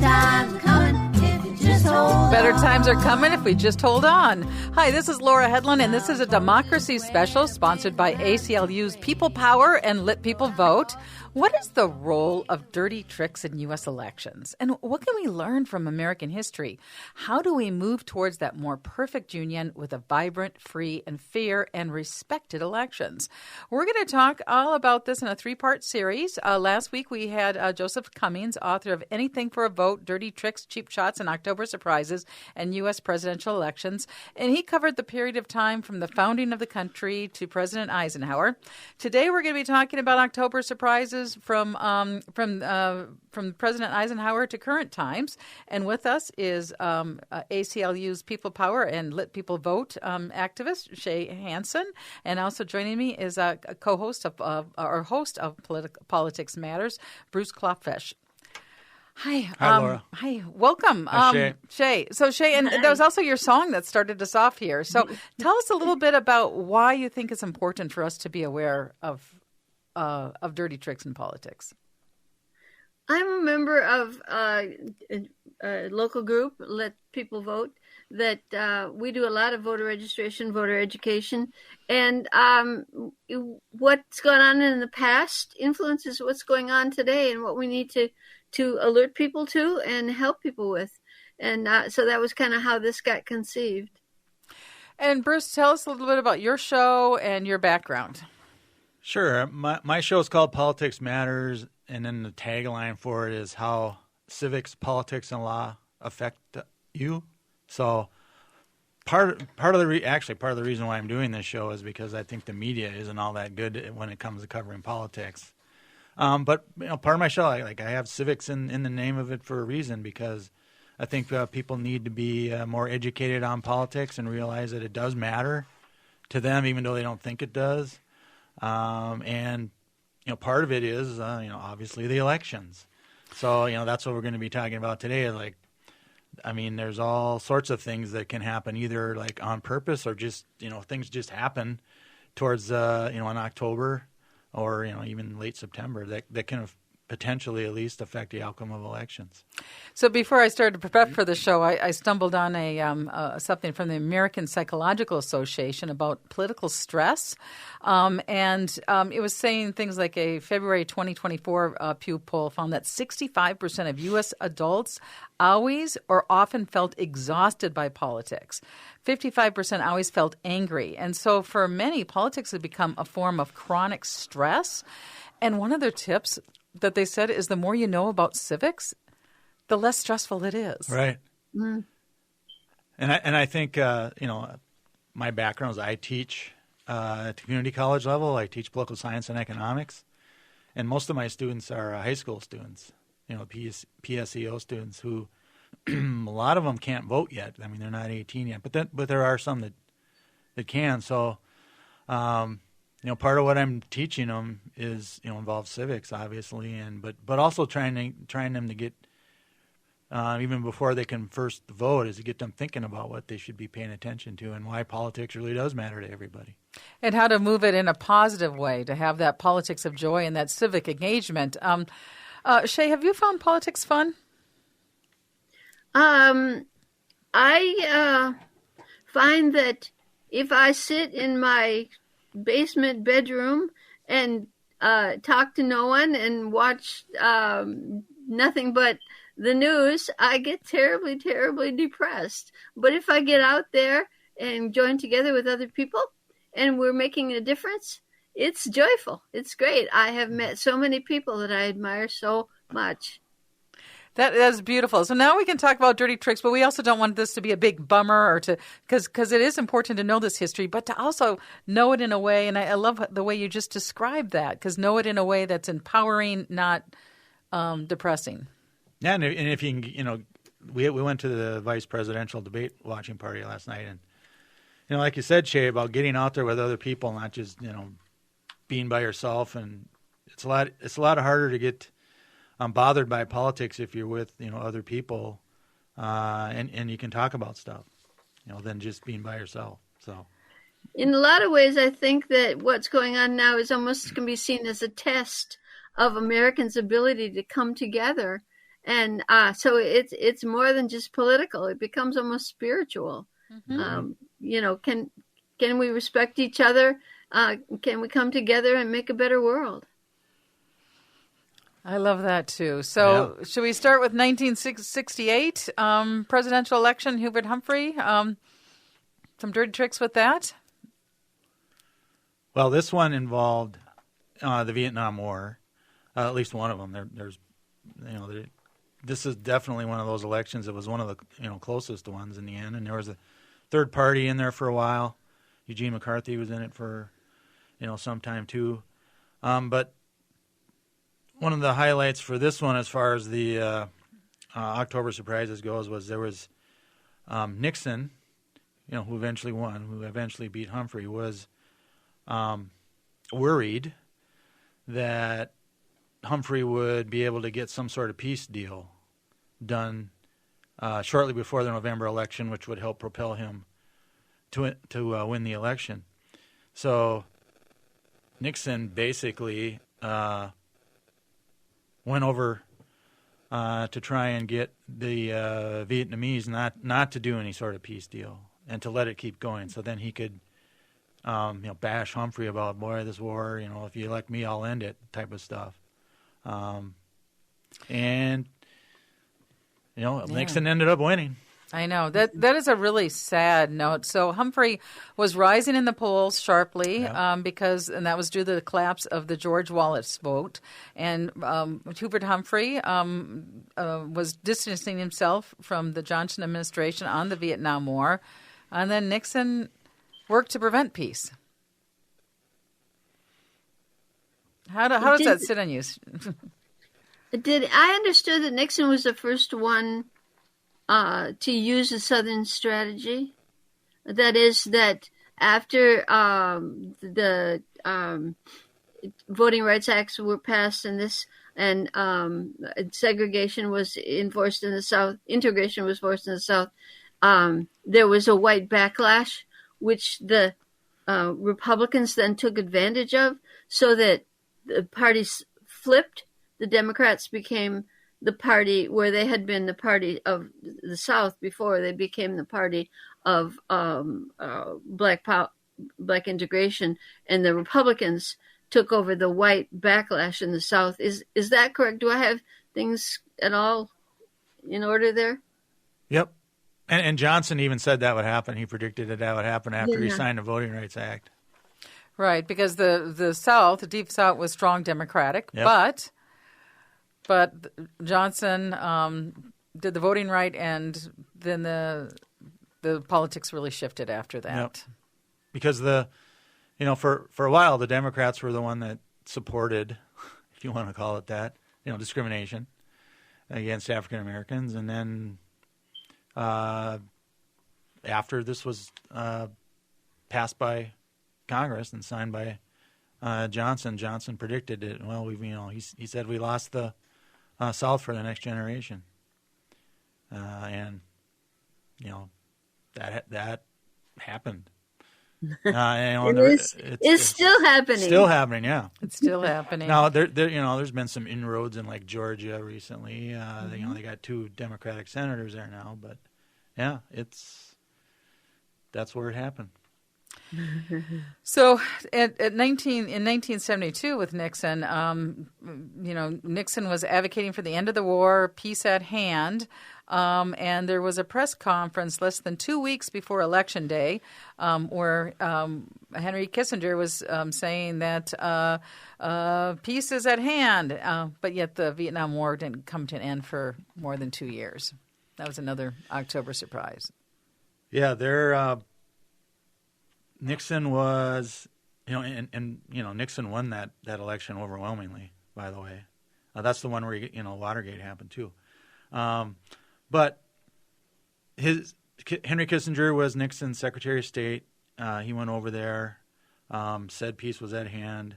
times are coming if you just hold Better on. times are coming if we just hold on. Hi, this is Laura Hedlund, and this is a Democracy Special sponsored by ACLU's People Power and Let People Vote. What is the role of dirty tricks in U.S. elections? And what can we learn from American history? How do we move towards that more perfect union with a vibrant, free, and fair and respected elections? We're going to talk all about this in a three-part series. Last week we had Joseph Cummings, author of Anything for a Vote, Dirty Tricks, Cheap Shots, and October Surprises and U.S. Presidential Elections. And he covered the period of time from the founding of the country to President Eisenhower. Today we're going to be talking about October Surprises from President Eisenhower to current times. And with us is ACLU's People Power and Let People Vote activist Shea Hansen. And also joining me is a co-host or host of Politics Matters, Bruce Klopfleisch. Hi. Laura. Hi, welcome. Hi, Shea. Shea, and that was also your song that started us off here. So tell us a little bit about why you think it's important for us to be aware of dirty tricks in politics. I'm a member of a local group, Let People Vote, that we do a lot of voter registration, voter education, and what's gone on in the past influences what's going on today and what we need to alert people to and help people with. And so that was kind of how this got conceived. And Bruce, tell us a little bit about your show and your background. Sure. My show is called Politics Matters, and then the tagline for it is how civics, politics, and law affect you. So part of the reason why I'm doing this show is because I think the media isn't all that good when it comes to covering politics. But part of my show, I have civics in the name of it for a reason, because I think people need to be more educated on politics and realize that it does matter to them, even though they don't think it does. And part of it is obviously the elections. So that's what we're going to be talking about today. There's all sorts of things that can happen, either on purpose or just things just happen towards in October or even late September that can potentially at least affect the outcome of elections. So before I started to prep for the show, I stumbled on something from the American Psychological Association about political stress. And it was saying things like a February 2024 Pew poll found that 65% of U.S. adults always or often felt exhausted by politics. 55% always felt angry. And so for many, politics has become a form of chronic stress. And one of their tips that they said is the more you know about civics, the less stressful it is. Right. Mm. And I think, my background is I teach at the community college level. I teach political science and economics. And most of my students are high school students, PSEO students who a lot of them can't vote yet. I mean, they're not 18 yet, but there are some that can. So, part of what I'm teaching them is, involves civics, obviously, but also trying them to get, even before they can first vote, is to get them thinking about what they should be paying attention to and why politics really does matter to everybody. And how to move it in a positive way, to have that politics of joy and that civic engagement. Shea, have you found politics fun? I find that if I sit in my basement bedroom and talk to no one and watch nothing but the news, I get terribly, terribly depressed. But if I get out there and join together with other people and we're making a difference, it's joyful. It's great. I have met so many people that I admire so much. That is beautiful. So now we can talk about dirty tricks, but we also don't want this to be a big bummer, or because it is important to know this history, but to also know it in a way, and I love the way you just described that, because know it in a way that's empowering, not depressing. Yeah, and if you can, we went to the vice presidential debate watching party last night, and like you said, Shea, about getting out there with other people, not just being by yourself, and it's a lot harder to get bothered by politics if you're with other people, and you can talk about stuff, than just being by yourself. So, in a lot of ways, I think that what's going on now is almost can be seen as a test of Americans' ability to come together And so it's more than just political. It becomes almost spiritual. Can we respect each other? Can we come together and make a better world? I love that too. So, Should we start with 1968 presidential election? Hubert Humphrey. Some dirty tricks with that. Well, this one involved the Vietnam War. At least one of them. This is definitely one of those elections. It was one of the closest ones in the end, and there was a third party in there for a while. Eugene McCarthy was in it for some time too. But one of the highlights for this one, as far as the October surprises goes, was there was Nixon, who eventually won, who eventually beat Humphrey, was worried that Humphrey would be able to get some sort of peace deal done shortly before the November election, which would help propel him to win the election. So Nixon basically went over to try and get the Vietnamese not to do any sort of peace deal and to let it keep going. So then he could bash Humphrey about, boy, this war, if you elect me, I'll end it, type of stuff. Nixon ended up winning. I know. That is a really sad note. So Humphrey was rising in the polls sharply because that was due to the collapse of the George Wallace vote. And Hubert Humphrey was distancing himself from the Johnson administration on the Vietnam War. And then Nixon worked to prevent peace. How does that sit on you? I understood that Nixon was the first one to use the Southern strategy. That is, that after the Voting Rights Acts were passed and segregation was enforced in the South, integration was forced in the South, there was a white backlash, which the Republicans then took advantage of, so that the parties flipped. The Democrats became the party where they had been the party of the South before. They became the party of black integration, and the Republicans took over the white backlash in the South. Is that correct? Do I have things at all in order there? Yep. And Johnson even said that would happen. He predicted that would happen after he signed the Voting Rights Act. Right, because the South, the Deep South, was strong Democratic, but Johnson did the voting right, and then the politics really shifted after that. Yep. Because for a while the Democrats were the one that supported, if you want to call it that, discrimination against African Americans, and then after this was passed by Congress and signed by Johnson predicted it. Well, he said we lost the South for the next generation, and that happened. It's still happening. Still happening, yeah. It's still happening. Now, there's been some inroads in like Georgia recently. They got 2 Democratic senators there now, but yeah, that's where it happened. So in 1972 with Nixon, Nixon was advocating for the end of the war, peace at hand, and there was a press conference less than 2 weeks before Election Day where Henry Kissinger was saying that peace is at hand, but yet the Vietnam War didn't come to an end for more than 2 years. That was another October surprise. Yeah, Nixon was, Nixon won that election overwhelmingly, by the way. That's the one where, Watergate happened too. But Henry Kissinger was Nixon's Secretary of State. He went over there, said peace was at hand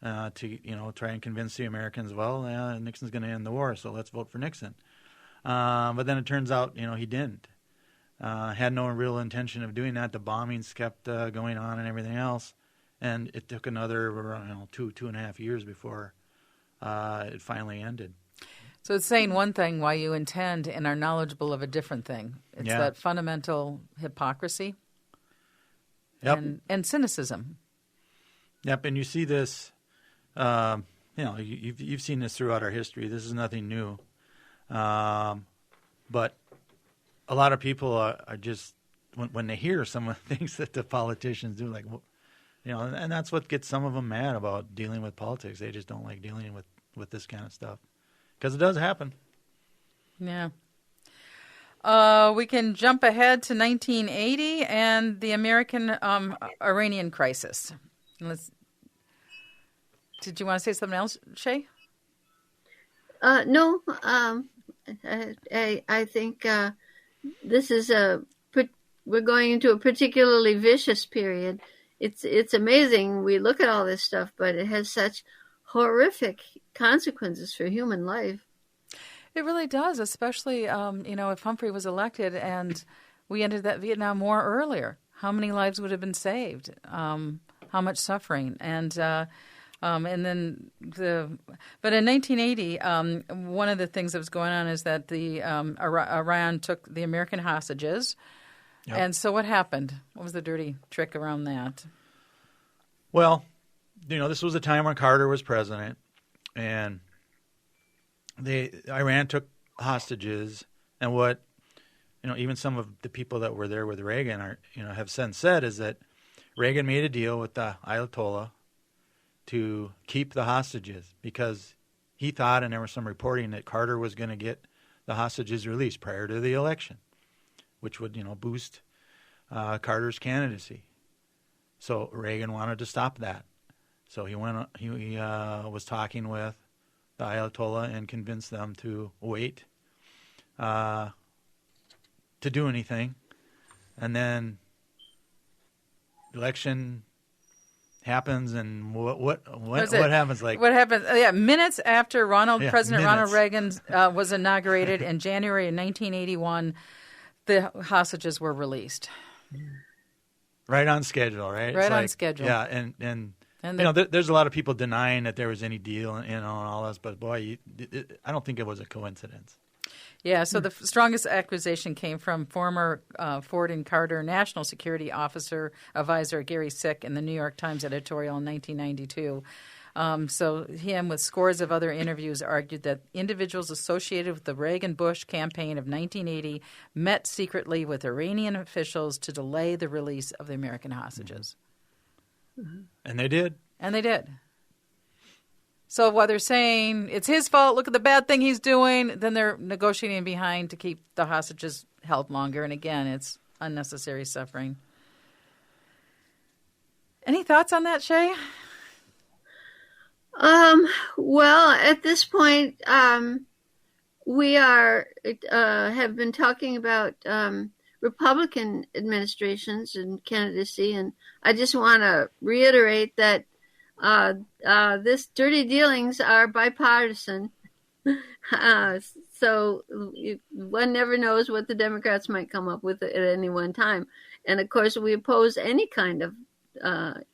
to, try and convince the Americans, Nixon's going to end the war, so let's vote for Nixon. But then it turns out, he didn't. Had no real intention of doing that. The bombings kept going on and everything else, and it took another 2.5 years before it finally ended. So it's saying one thing while you intend and are knowledgeable of a different thing. It's that fundamental hypocrisy and cynicism. Yep, and you see this, you've seen this throughout our history. This is nothing new. But a lot of people are just, when they hear some of the things that the politicians do, like, and that's what gets some of them mad about dealing with politics. They just don't like dealing with this kind of stuff. Because it does happen. Yeah. We can jump ahead to 1980 and the American Iranian crisis. Did you want to say something else, Shea? No. I think this is we're going into a particularly vicious period. It's amazing. We look at all this stuff, but it has such horrific consequences for human life. It really does, especially, if Humphrey was elected and we ended that Vietnam War earlier. How many lives would have been saved? How much suffering? And then but in 1980, one of the things that was going on is that the Iran took the American hostages. Yep. And so what happened? What was the dirty trick around that? Well, this was a time when Carter was president, and Iran took hostages, and what even some of the people that were there with Reagan have since said is that Reagan made a deal with the Ayatollah to keep the hostages because he thought, and there was some reporting that Carter was going to get the hostages released prior to the election, which would boost Carter's candidacy. So Reagan wanted to stop that. So he was talking with the Ayatollah and convinced them to wait to do anything. And then the election happens, and what happens? What happens? Minutes after President Ronald Reagan was inaugurated in January of 1981, the hostages were released. Right on schedule, right? Right on schedule. Yeah, and there's a lot of people denying that there was any deal and all this, but boy, I don't think it was a coincidence. Yeah, so the strongest accusation came from former Ford and Carter National Security Advisor Gary Sick in the New York Times editorial in 1992. So him, with scores of other interviews, argued that individuals associated with the Reagan-Bush campaign of 1980 met secretly with Iranian officials to delay the release of the American hostages. Mm-hmm. And they did. And they did. So while they're saying it's his fault, look at the bad thing he's doing, then they're negotiating behind to keep the hostages held longer. And again, it's unnecessary suffering. Any thoughts on that, Shea? Well, at this point, we have been talking about Republican administrations and candidacy, and I just want to reiterate that this dirty dealings are bipartisan. So one never knows what the Democrats might come up with at any one time. And of course, we oppose any kind of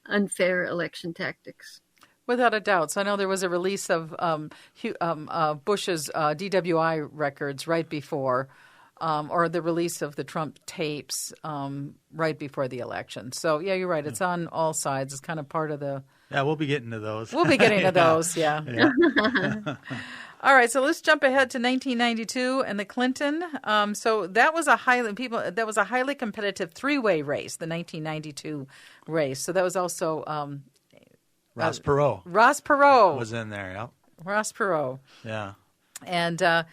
unfair election tactics. Without a doubt. So I know there was a release of Bush's DWI records right before, or the release of the Trump tapes right before the election. So, yeah, you're right. It's on all sides. It's kind of part of the... Yeah, we'll be getting to those. We'll be getting to those, yeah. All right, so let's jump ahead to 1992 and the Clinton. So that was a highly competitive three-way race, the 1992 race. So that was also... Ross Perot. Ross Perot was in there, yep. Ross Perot. Yeah. And so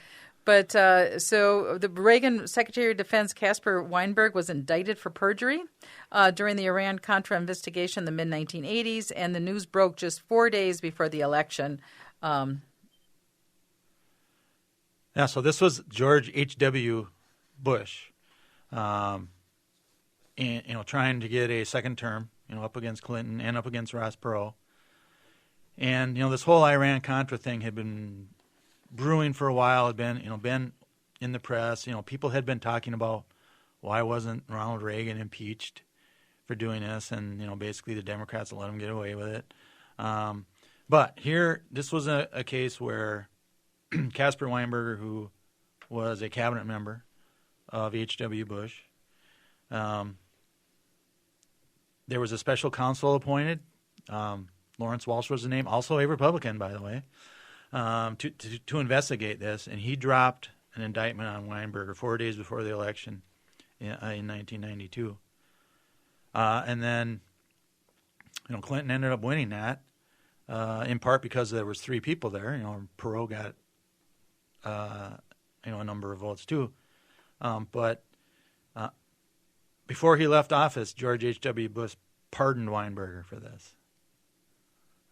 the Reagan Secretary of Defense Caspar Weinberg was indicted for perjury during the Iran-Contra investigation in the mid-1980s, and the news broke just 4 days before the election. Yeah, so this was George H.W. Bush, and, trying to get a second term, up against Clinton and up against Ross Perot. And, this whole Iran-Contra thing had been brewing for a while, had been in the press. People had been talking about why wasn't Ronald Reagan impeached for doing this, and, basically the Democrats let him get away with it. But here, this was a case where Casper Weinberger, who was a cabinet member of H.W. Bush. There was a special counsel appointed. Lawrence Walsh was the name, also a Republican, by the way, to investigate this. And he dropped an indictment on Weinberger 4 days before the election in 1992. And then, Clinton ended up winning that, in part because there was 3 people there. Perot got, a number of votes too. But before he left office, George H.W. Bush pardoned Weinberger for this.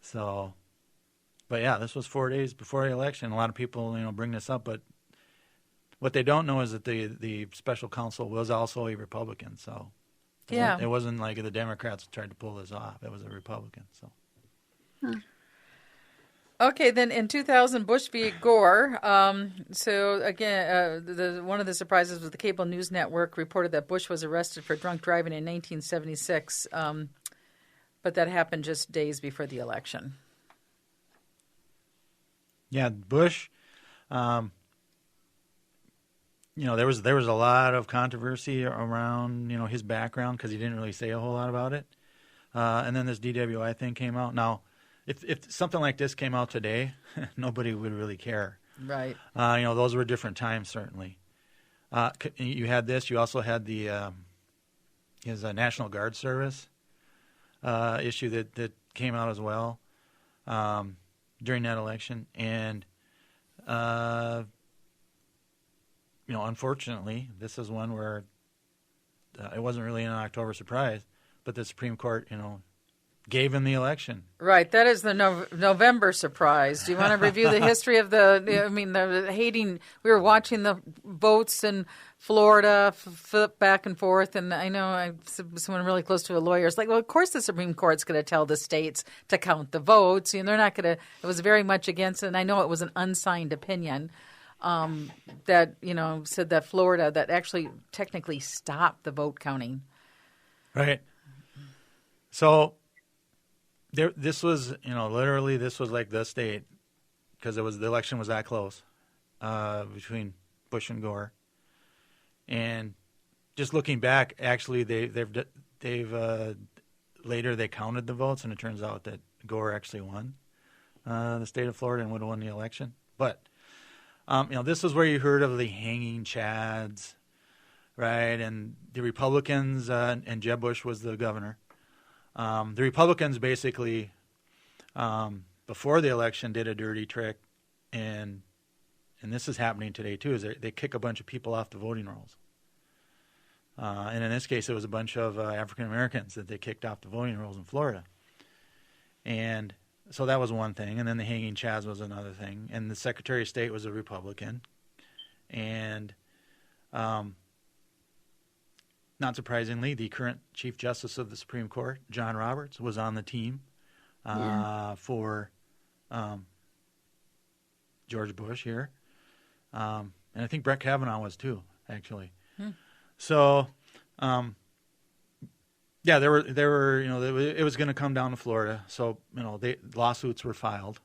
So, but yeah, this was 4 days before the election. A lot of people, bring this up, but what they don't know is that the special counsel was also a Republican. So, yeah, it wasn't like the Democrats tried to pull this off. It was a Republican. So. Okay, then in 2000, Bush v. Gore. So again, one of the surprises was the cable news network reported that Bush was arrested for drunk driving in 1976, but that happened just days before the election. Yeah, Bush. There was a lot of controversy around his background because he didn't really say a whole lot about it, and then this DWI thing came out. Now, if something like this came out today, nobody would really care. Right. Those were different times, certainly. You had this. You also had his National Guard service issue that came out as well during that election, and unfortunately, this is one where it wasn't really an October surprise, but the Supreme Court, gave him the election. Right. That is the November surprise. Do you want to review the history of the hating? We were watching the votes in Florida flip back and forth, and I know someone really close to a lawyer is like, well, of course the Supreme Court's going to tell the states to count the votes, and they're not going to. It was very much against it, and I know it was an unsigned opinion that, said that Florida, that actually technically stopped the vote counting. Right. So this was, literally this was like the state, because the election was that close between Bush and Gore. And just looking back, actually, they've later they counted the votes, and it turns out that Gore actually won the state of Florida and would have won the election. But this is where you heard of the hanging chads, right? And the Republicans, and Jeb Bush was the governor. The Republicans basically, before the election, did a dirty trick, and this is happening today too, is they kick a bunch of people off the voting rolls. And in this case, it was a bunch of African Americans that they kicked off the voting rolls in Florida. And so that was one thing, and then the hanging chads was another thing, and the Secretary of State was a Republican, and not surprisingly, the current Chief Justice of the Supreme Court, John Roberts, was on the team for George Bush here, and I think Brett Kavanaugh was too, actually. So, there were, it was going to come down to Florida, so lawsuits were filed,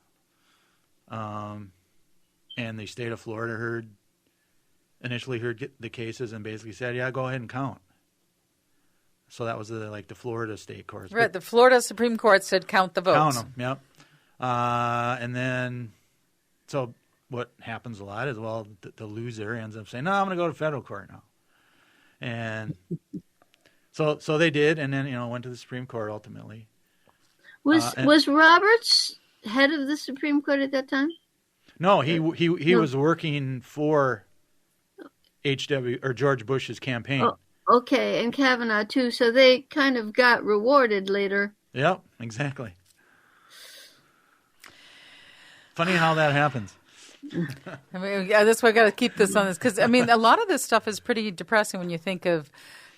and the state of Florida initially heard the cases and basically said, yeah, go ahead and count. So that was the Florida state courts. Right, the Florida Supreme Court said count the votes. Count them, yep. And then, so what happens a lot is, well, the loser ends up saying, no, I'm going to go to federal court now. And so they did, and then, went to the Supreme Court ultimately. Was Roberts head of the Supreme Court at that time? No, he was working for George Bush's campaign. Oh. Okay, and Kavanaugh too, so they kind of got rewarded later. Yep, exactly. Funny how that happens. That's why I got to keep this on this, because, a lot of this stuff is pretty depressing when you think of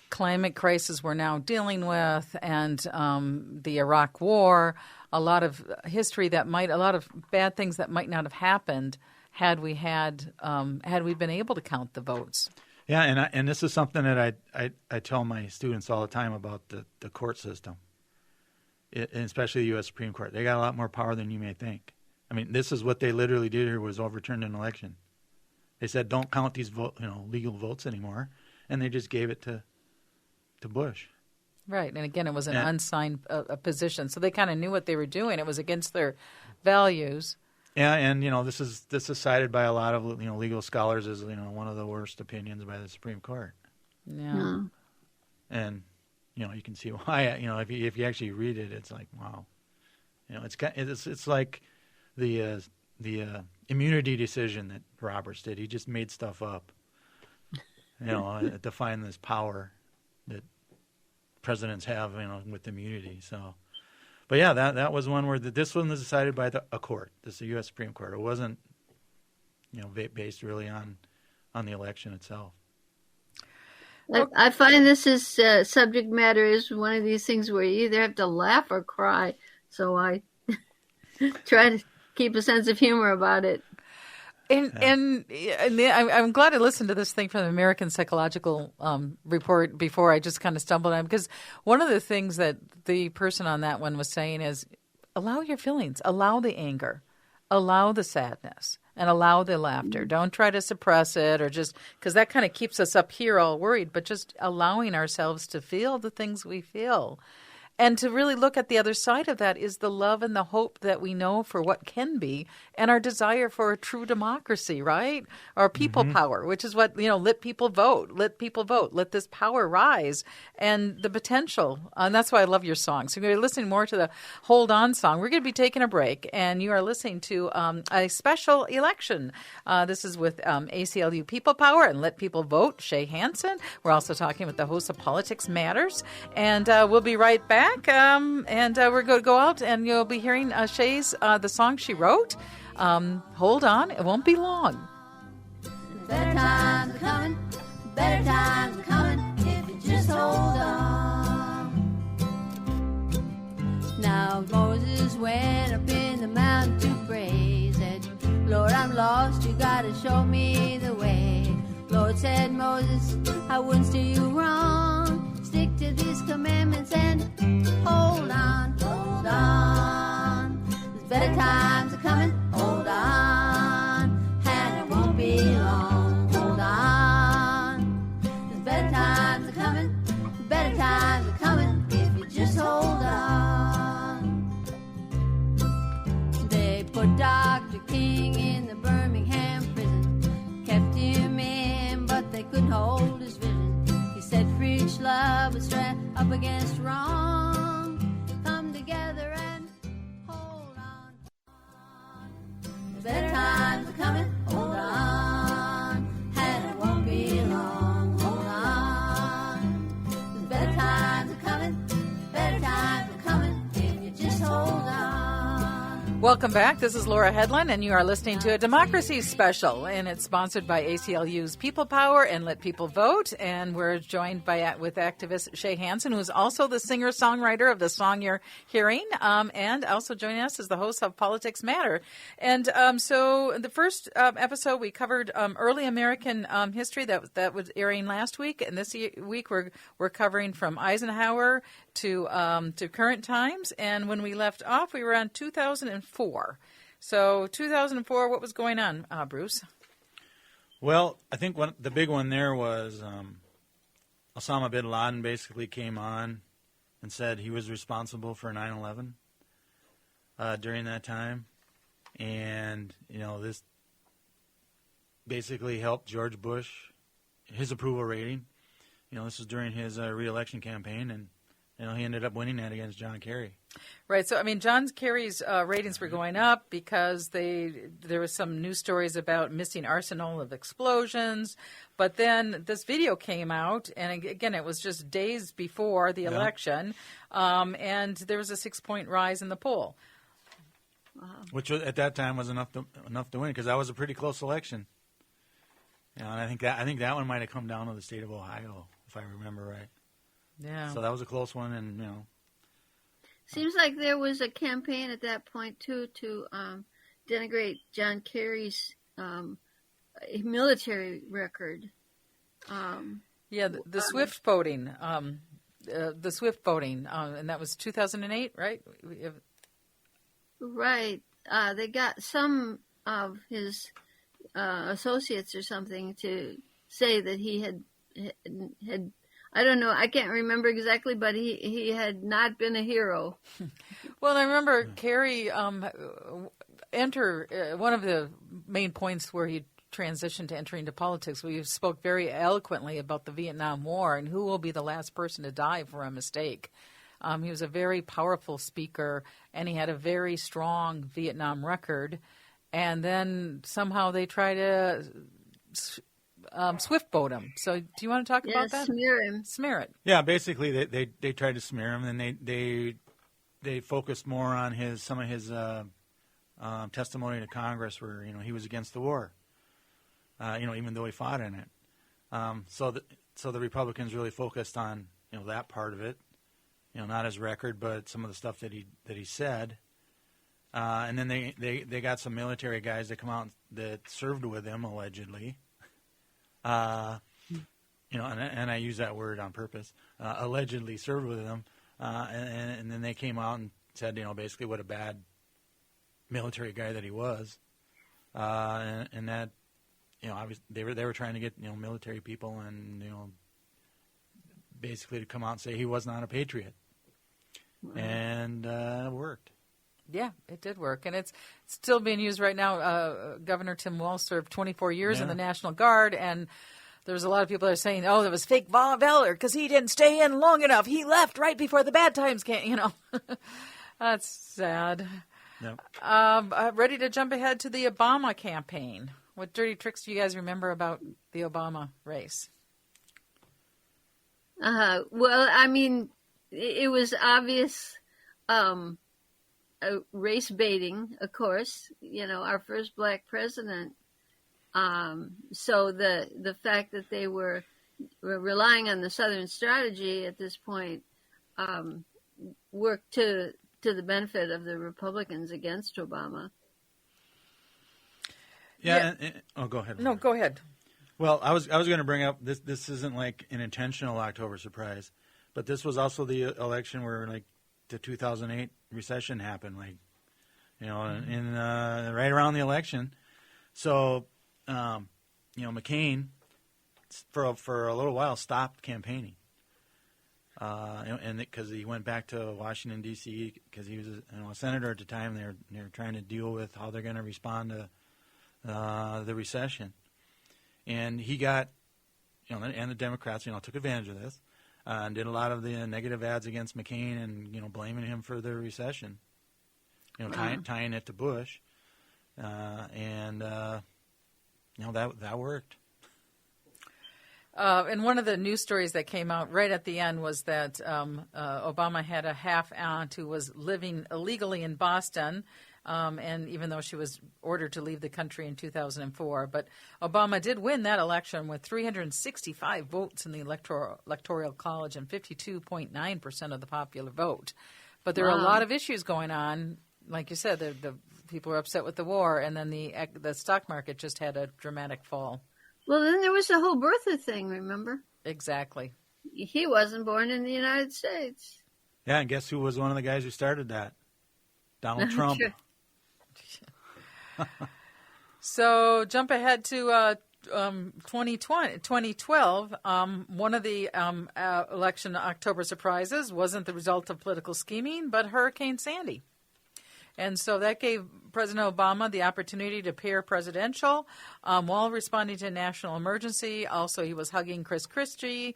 climate crisis we're now dealing with, and the Iraq War, a lot of history a lot of bad things that might not have happened had we been able to count the votes. Yeah, and this is something that I tell my students all the time about the court system, and especially the U.S. Supreme Court. They got a lot more power than you may think. I mean, this is what they literally did here, was overturned an election. They said, don't count these legal votes anymore, and they just gave it to Bush. Right, and again, it was an unsigned position, so they kind of knew what they were doing. It was against their values. Yeah, and this is cited by a lot of legal scholars as one of the worst opinions by the Supreme Court. Yeah, and you can see why. If you actually read it, it's like, wow. It's like the immunity decision that Roberts did. He just made stuff up, to find this power that presidents have, with immunity. So, but yeah, that was one where this one was decided by a court. This is the U.S. Supreme Court. It wasn't, based really on the election itself. I find this is subject matter is one of these things where you either have to laugh or cry. So I try to keep a sense of humor about it. And I'm glad I listened to this thing from the American Psychological Report before I just kind of stumbled on it, because one of the things that the person on that one was saying is allow your feelings, allow the anger, allow the sadness, and allow the laughter. Don't try to suppress it or just because that kind of keeps us up here all worried, but just allowing ourselves to feel the things we feel. And to really look at the other side of that is the love and the hope that we know for what can be and our desire for a true democracy, right? Our people power, which is what, let people vote, let this power rise and the potential. And that's why I love your song. So you're listening more to the Hold On song. We're going to be taking a break, and you are listening to a special election. This is with ACLU People Power and Let People Vote, Shea Hansen. We're also talking with the host of Politics Matters, and we'll be right back. And we're going to go out, and you'll be hearing Shea's the song she wrote. Hold on, it won't be long. Better times are coming, better times are coming, if you just hold on. Now Moses went up in the mountain to pray, said, Lord, I'm lost, you gotta show me the way. Lord said, Moses, I wouldn't steer you wrong. Stick to these commandments and hold on, hold on. There's better times are coming, hold on. And it won't be long, hold on. There's better times are coming, better times are coming, if you just hold on. They put Dr. King in the Birmingham prison, kept him in, but they couldn't hold his vision. Said preach love and stand up against wrong. Come together and hold on. There's better times are coming, hold on. And it won't be long, hold on. There's better times are coming, better times are coming, if you just hold on. Welcome back. This is Laura Hedlund, and you are listening to a Democracy Special, and it's sponsored by ACLU's People Power and Let People Vote. And we're joined with activist Shea Hansen, who is also the singer-songwriter of the song you're hearing, and also joining us is the host of Politics Matter. And so the first episode we covered early American history that was airing last week, and this week we're covering from Eisenhower to current times. And when we left off, we were on 2004. So 2004, what was going on, Bruce? Well, I think the big one there was Osama bin Laden basically came on and said he was responsible for 9/11 during that time. And, this basically helped George Bush, his approval rating. This was during his re-election campaign, and he ended up winning that against John Kerry. Right. So, John Kerry's ratings were going up because there was some news stories about missing arsenal of explosions. But then this video came out, and again, it was just days before the election, and there was a 6-point rise in the poll. Wow. Which at that time was enough to win, because that was a pretty close election. And I think that one might have come down to the state of Ohio, if I remember right. Yeah. So that was a close one, and Seems like there was a campaign at that point too to denigrate John Kerry's military record. The Swift voting, and that was 2008, right? Right. they got some of his associates or something to say that he had I don't know, I can't remember exactly, but he had not been a hero. Well, I remember Kerry one of the main points where he transitioned to entering into politics. We spoke very eloquently about the Vietnam War and who will be the last person to die for a mistake. He was a very powerful speaker, and he had a very strong Vietnam record. And then somehow they try to swift boat him. So do you want to talk about that? Smear him. Smear it. Yeah, basically they tried to smear him, and they focused more on some of his testimony to Congress, where he was against the war. Even though he fought in it. So the Republicans really focused on that part of it. Not his record, but some of the stuff that he said. And then they got some military guys that come out that served with him allegedly. And I use that word on purpose. Allegedly served with him, and then they came out and said, basically what a bad military guy that he was, and that, obviously they were trying to get military people and basically to come out and say he was not a patriot, and it worked. Yeah, it did work, and it's still being used right now. Governor Tim Walz served 24 years in the National Guard, and there's a lot of people that are saying, "Oh, that was fake valor because he didn't stay in long enough. He left right before the bad times came." That's sad. Yep. Ready to jump ahead to the Obama campaign. What dirty tricks do you guys remember about the Obama race? Well, I mean, it was obvious race baiting, of course. Our first black president. So the fact that they were relying on the Southern strategy at this point worked to the benefit of the Republicans against Obama. Yeah. Go ahead. No, go ahead. Well, I was going to bring up this. This isn't like an intentional October surprise, but this was also the election where the 2008 recession happened. In right around the election. So, McCain for a little while stopped campaigning. And because he went back to Washington D.C. because he was a senator at the time. They were trying to deal with how they're going to respond to the recession, and he got and the Democrats took advantage of this and did a lot of the negative ads against McCain and blaming him for the recession, tying it to Bush, and that worked. And one of the news stories that came out right at the end was that Obama had a half-aunt who was living illegally in Boston, and even though she was ordered to leave the country in 2004. But Obama did win that election with 365 votes in the Electoral College and 52.9% of the popular vote. But there are a lot of issues going on. Like you said, the people are upset with the war, and then the stock market just had a dramatic fall. Well, then there was the whole birther thing, remember? Exactly. He wasn't born in the United States. Yeah, and guess who was one of the guys who started that? Donald Trump. Sure. So jump ahead to 2012. One of the election October surprises wasn't the result of political scheming, but Hurricane Sandy. And so that gave President Obama the opportunity to appear presidential while responding to a national emergency. Also, he was hugging Chris Christie.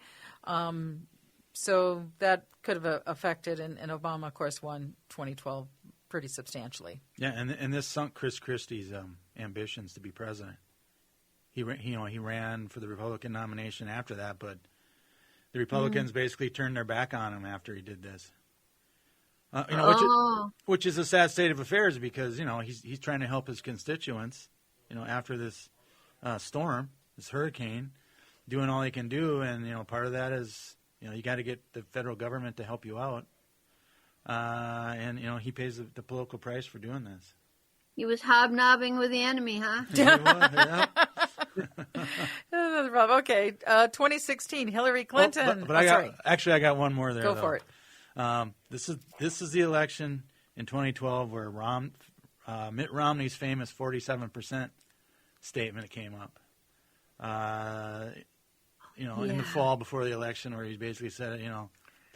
So that could have affected, and Obama, of course, won 2012 pretty substantially. Yeah, and this sunk Chris Christie's ambitions to be president. He ran for the Republican nomination after that, but the Republicans basically turned their back on him after he did this. Which is a sad state of affairs because he's trying to help his constituents. After this storm, this hurricane, doing all he can do, and part of that is you got to get the federal government to help you out, and he pays the political price for doing this. He was hobnobbing with the enemy, huh? Yeah. Another problem. Okay, 2016, Hillary Clinton. But I got one more there. Go for it. This is the election in 2012 where Mitt Romney's famous 47% statement came up. In the fall before the election, where he basically said,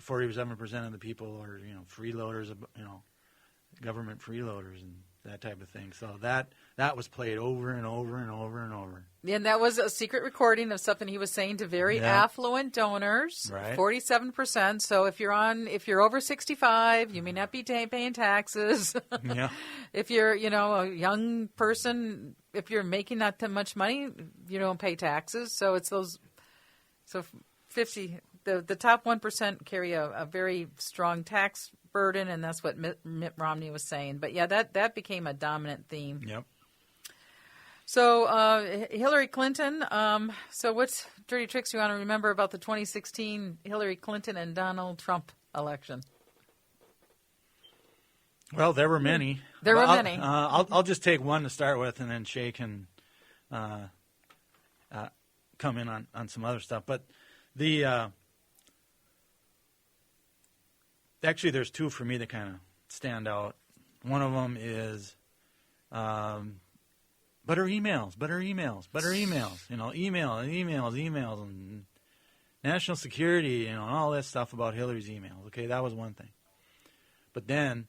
47% of the people are, freeloaders, government freeloaders and that type of thing. So that was played over and over and over and over. And that was a secret recording of something he was saying to very affluent donors. Right. 47%. So if you're over 65, you may not be paying taxes. Yeah. If you're, a young person, if you're making not that much money, you don't pay taxes. So it's those. So 50. The top 1% carry a very strong tax burden, and that's what Mitt Romney was saying. But yeah, that became a dominant theme. Yep. So Hillary Clinton. So what's dirty tricks you want to remember about the 2016 Hillary Clinton and Donald Trump election? Well, there were many. I'll just take one to start with, and then Shea can come in on some other stuff. But actually, there's two for me that kind of stand out. One of them is, but her emails, emails, and national security, and all that stuff about Hillary's emails. Okay, that was one thing. But then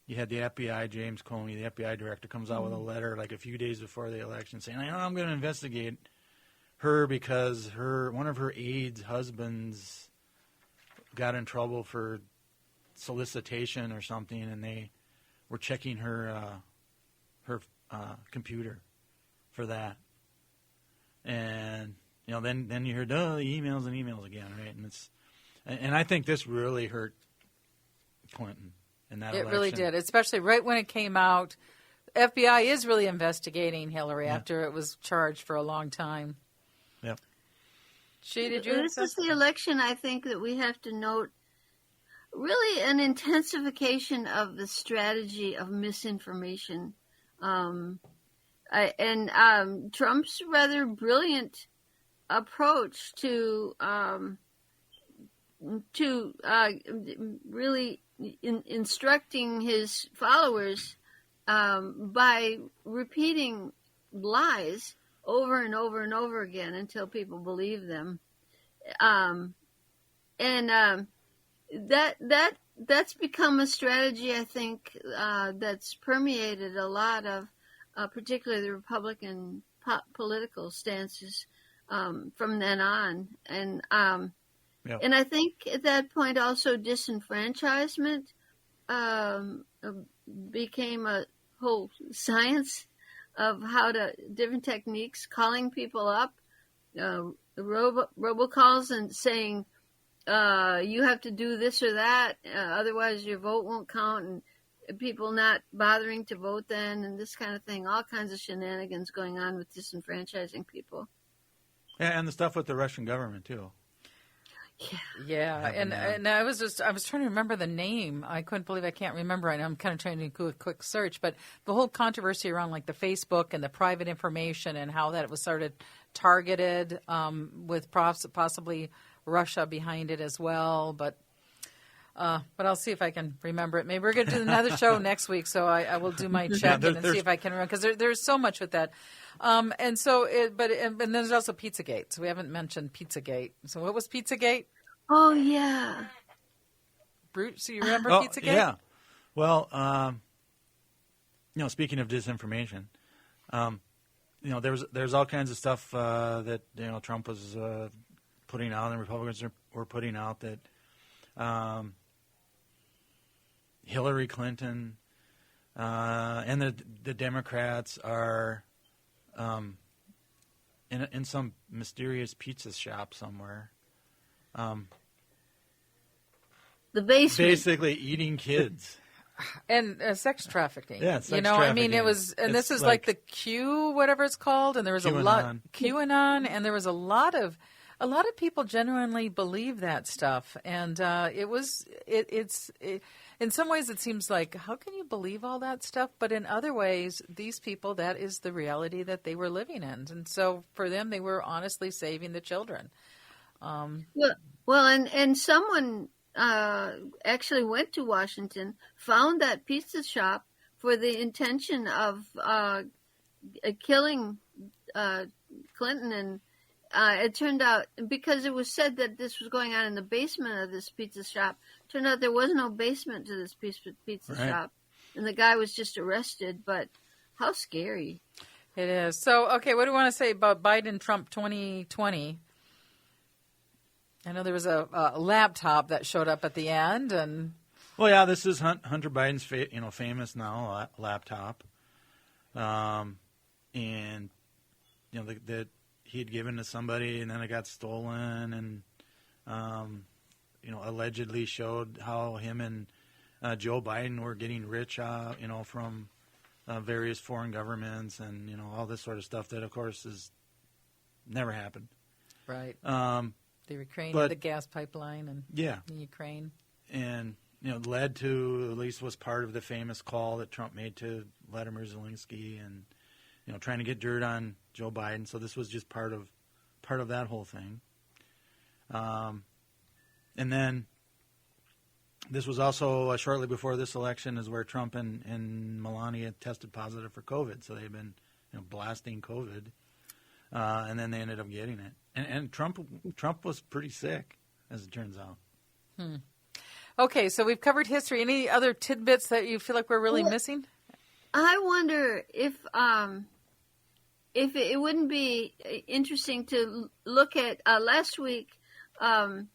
you had the FBI, James Comey, the FBI director, comes out with a letter like a few days before the election saying, I'm going to investigate her because one of her aides' husbands got in trouble for solicitation or something, and they were checking her computer for that. And then you heard emails and emails again, right? And I think this really hurt Clinton in that election. It really did, especially right when it came out. FBI is really investigating Hillary after it was charged for a long time. Yep. Shea, did you? This is the election, I think, that we have to note really an intensification of the strategy of misinformation. Trump's rather brilliant approach to really instructing his followers by repeating lies over and over and over again until people believe them. That's become a strategy, I think, that's permeated a lot of, particularly the Republican political stances from then on. And I think at that point also disenfranchisement became a whole science of different techniques, calling people up, robocalls and saying, you have to do this or that, otherwise your vote won't count, and people not bothering to vote then, and this kind of thing, all kinds of shenanigans going on with disenfranchising people. Yeah, and the stuff with the Russian government, too. Yeah, and I was trying to remember the name. I couldn't believe I can't remember right now. I'm kind of trying to do a quick search, but the whole controversy around like the Facebook and the private information and how that was sort of targeted with possibly Russia behind it as well. But I'll see if I can remember it. Maybe we're going to do another show next week, so I will do my check-in and see if I can remember, because there's so much with that. And then there's also Pizzagate. So we haven't mentioned Pizzagate. So what was Pizzagate? Oh, yeah. Bruce, so you remember Pizzagate? Yeah. Well, speaking of disinformation, there's all kinds of stuff that Trump was putting out, and Republicans were putting out that Hillary Clinton and the Democrats are in some mysterious pizza shop somewhere. The basement. Basically eating kids. And sex trafficking. Yeah, sex trafficking. I mean, it was, and this is like the Q, whatever it's called, and there was QAnon, and there was a lot of people genuinely believe that stuff, and it's in some ways it seems like, how can you believe all that stuff? But in other ways, these people, that is the reality that they were living in, and so for them, they were honestly saving the children. And someone actually went to Washington, found that pizza shop, for the intention of killing Clinton, and it turned out, because it was said that this was going on in the basement of this pizza shop, turned out there was no basement to this pizza shop, and the guy was just arrested. But how scary. It is. So, okay, what do you want to say about Biden-Trump 2020? I know there was a laptop that showed up at the end, and well, yeah, this is Hunter Biden's famous now laptop, and that he had given to somebody, and then it got stolen, and allegedly showed how him and Joe Biden were getting rich, from various foreign governments, and all this sort of stuff that, of course, has never happened. Right. The Ukraine, the gas pipeline, and in Ukraine, and led to, at least was part of the famous call that Trump made to Vladimir Zelensky, and trying to get dirt on Joe Biden. So this was just part of that whole thing. And then this was also shortly before this election is where Trump and Melania tested positive for COVID. So they've been blasting COVID, and then they ended up getting it. And Trump was pretty sick, as it turns out. Okay, so we've covered history. Any other tidbits that you feel like we're really missing? I wonder if it wouldn't be interesting to look at last week. Mr.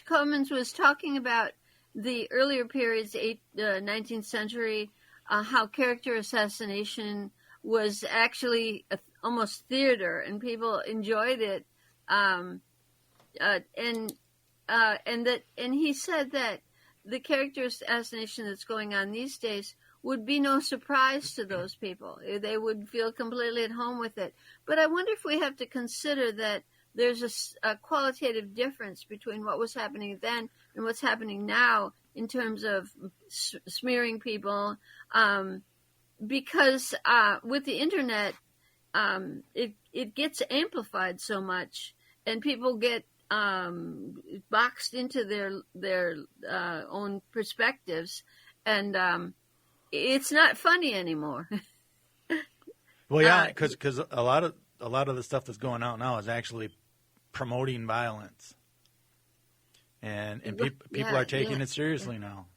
Cummins was talking about the earlier periods, 19th century, how character assassination was actually almost theater, and people enjoyed it, and he said that the character assassination that's going on these days would be no surprise to those people. They would feel completely at home with it. But I wonder if we have to consider that there's a qualitative difference between what was happening then and what's happening now in terms of smearing people, because with the internet, it gets amplified so much, and people get boxed into their own perspectives, and it's not funny anymore. Well, yeah, because a lot of the stuff that's going out now is actually promoting violence, and people are taking it seriously now.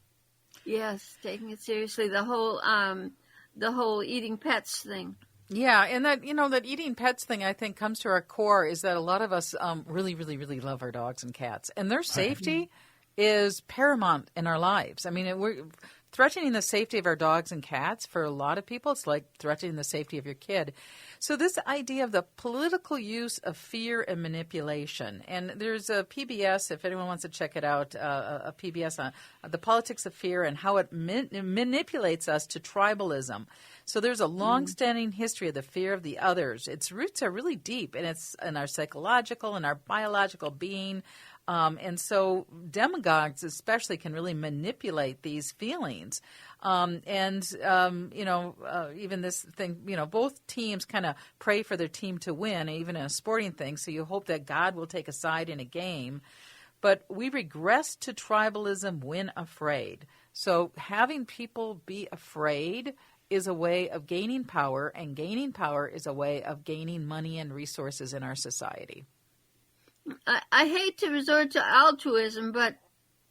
Yes, taking it seriously. The whole eating pets thing. Yeah, and that eating pets thing, I think, comes to our core is that a lot of us really, really, really love our dogs and cats, and their safety is paramount in our lives. I mean, we're threatening the safety of our dogs and cats. For a lot of people, it's like threatening the safety of your kid. So this idea of the political use of fear and manipulation, and there's a PBS, if anyone wants to check it out, a PBS on the politics of fear and how it manipulates us to tribalism. So there's a long-standing history of the fear of the others. Its roots are really deep, and it's in our psychological and our biological being. And so demagogues especially can really manipulate these feelings. Even this thing, both teams kind of pray for their team to win, even in a sporting thing. So you hope that God will take a side in a game. But we regress to tribalism when afraid. So having people be afraid is a way of gaining power, and gaining power is a way of gaining money and resources in our society. I hate to resort to altruism, but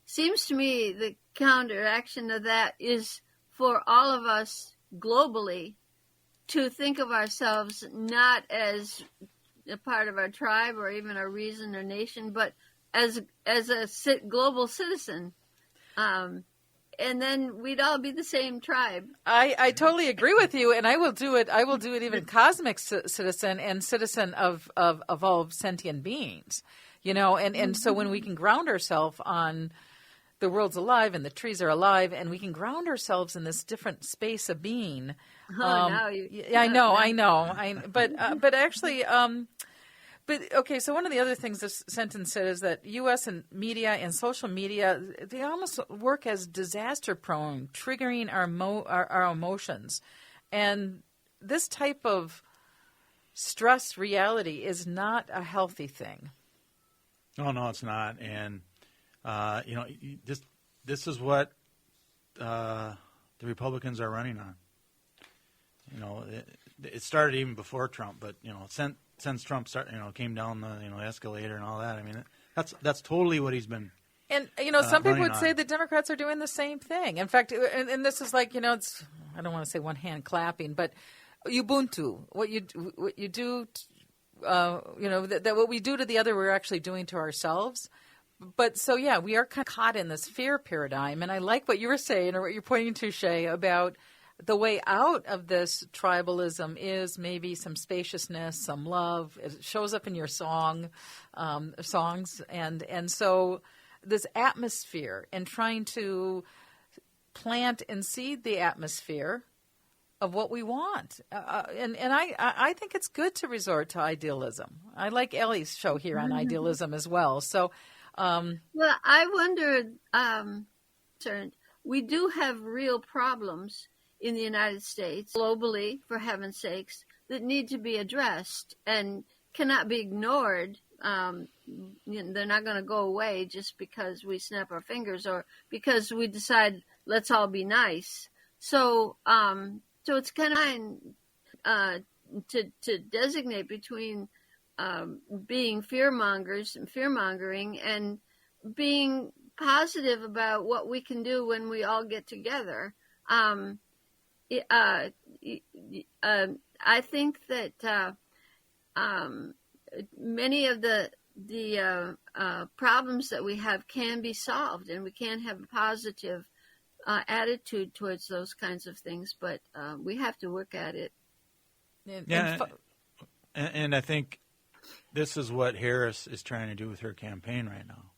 seems to me the counteraction of that is for all of us globally to think of ourselves not as a part of our tribe or even our reason or nation, but as a global citizen. And then we'd all be the same tribe. I totally agree with you, and I will do it even cosmic citizen and citizen of all sentient beings, and so when we can ground ourselves on the world's alive and the trees are alive, and we can ground ourselves in this different space of being. I know. But actually. But, okay, so one of the other things this sentence said is that U.S. and media and social media, they almost work as disaster-prone, triggering our emotions. And this type of stress reality is not a healthy thing. Oh, no, it's not. And, this is what the Republicans are running on. It started even before Trump, but since Trump came down the escalator and all that. I mean, that's totally what he's been. And some people would say on. the Democrats are doing the same thing. In fact, and this is like it's, I don't want to say one hand clapping, but Ubuntu, what you do, that what we do to the other, we're actually doing to ourselves. But so yeah, we are kind of caught in this fear paradigm, and I like what you were saying or what you're pointing to, Shea, about the way out of this tribalism is maybe some spaciousness, some love. It shows up in your songs, and so this atmosphere and trying to plant and seed the atmosphere of what we want. And I think it's good to resort to idealism. I like Ellie's show here on idealism as well. So, well, I wonder, we do have real problems in the United States, globally, for heaven's sakes, that need to be addressed and cannot be ignored. They're not going to go away just because we snap our fingers or because we decide let's all be nice. So it's kind of fine to designate between being fear-mongering and being positive about what we can do when we all get together. I think that many of the problems that we have can be solved, and we can have a positive attitude towards those kinds of things, but we have to work at it. And I think this is what Harris is trying to do with her campaign right now.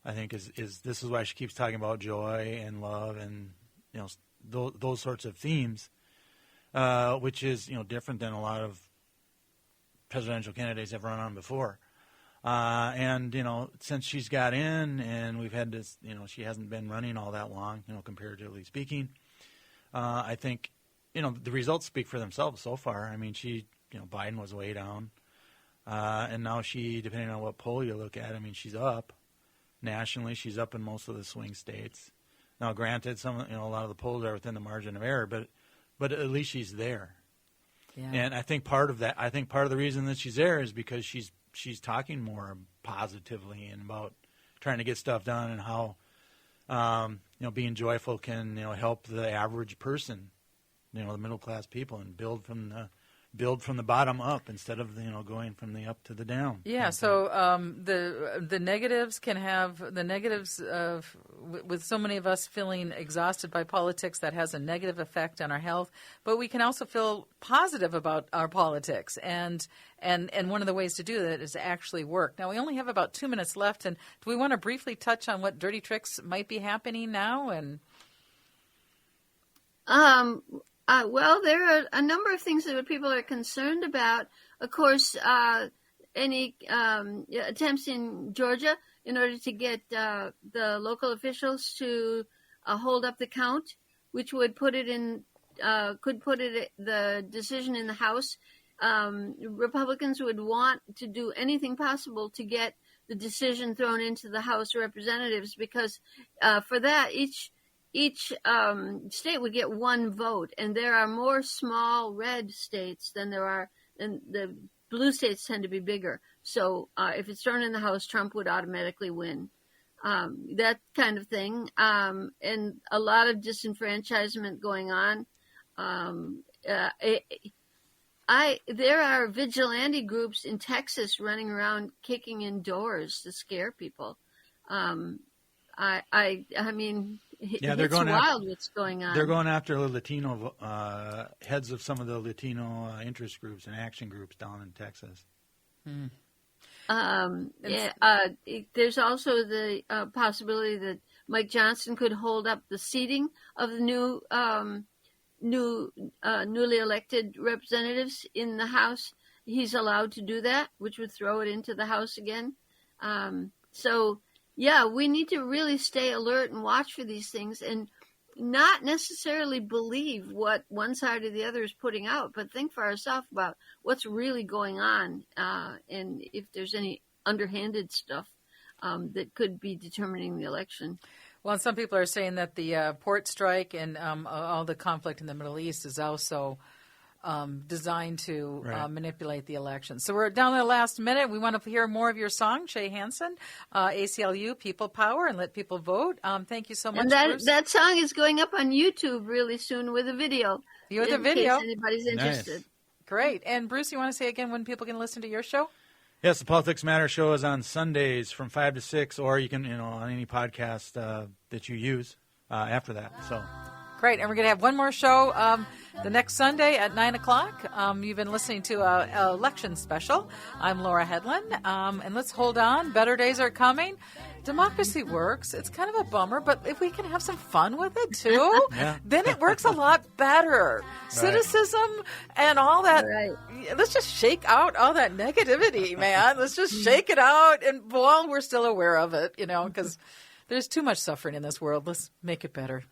I think is this is why she keeps talking about joy and love and those sorts of themes, which is different than a lot of presidential candidates have run on before. And since she's got in, and we've had this, she hasn't been running all that long, comparatively speaking. I think the results speak for themselves so far. I mean, Biden was way down, and now she, depending on what poll you look at, I mean, she's up nationally. She's up in most of the swing states. Now, granted, a lot of the polls are within the margin of error, but at least she's there. Yeah. And I think part of the reason that she's there is because she's talking more positively and about trying to get stuff done and how being joyful can help the average person, the middle class people, and build from the bottom up instead of going from the up to the down. Yeah. So the negatives can have with so many of us feeling exhausted by politics, that has a negative effect on our health. But we can also feel positive about our politics, and one of the ways to do that is to actually work. Now we only have about 2 minutes left, and do we want to briefly touch on what dirty tricks might be happening now? And well, there are a number of things that people are concerned about. Of course, any attempts in Georgia in order to get the local officials to hold up the count, which would could put the decision in the House. Republicans would want to do anything possible to get the decision thrown into the House of Representatives, because for that each state would get one vote, and there are more small red states than there are, and the blue states tend to be bigger. So if it's thrown in the House, Trump would automatically win. That kind of thing, and a lot of disenfranchisement going on. There are vigilante groups in Texas running around kicking in doors to scare people. I mean. Yeah, it's wild what's going on. They're going after the Latino heads of some of the Latino interest groups and action groups down in Texas. There's also the possibility that Mike Johnson could hold up the seating of the newly elected representatives in the House. He's allowed to do that, which would throw it into the House again. Yeah, we need to really stay alert and watch for these things, and not necessarily believe what one side or the other is putting out, but think for ourselves about what's really going on, and if there's any underhanded stuff that could be determining the election. Well, some people are saying that the port strike and all the conflict in the Middle East is also designed to manipulate the election. So we're down to the last minute. We want to hear more of your song, Shea Hansen, ACLU, People Power, and Let People Vote. Thank you so much, And Bruce. that song is going up on YouTube really soon with a video. With a in video. case anybody's interested. Nice. Great. And Bruce, you want to say again when people can listen to your show? Yes, the Politics Matter show is on Sundays from 5 to 6, or you can, on any podcast that you use after that. So. Great. And we're going to have one more show the next Sunday at 9 o'clock. You've been listening to an election special. I'm Laura Hedlund. And let's hold on. Better days are coming. Democracy works. It's kind of a bummer, but if we can have some fun with it, too, then it works a lot better. Cynicism and all that. Let's just shake out all that negativity, man. Let's just shake it out. And while we're still aware of it, because there's too much suffering in this world, let's make it better.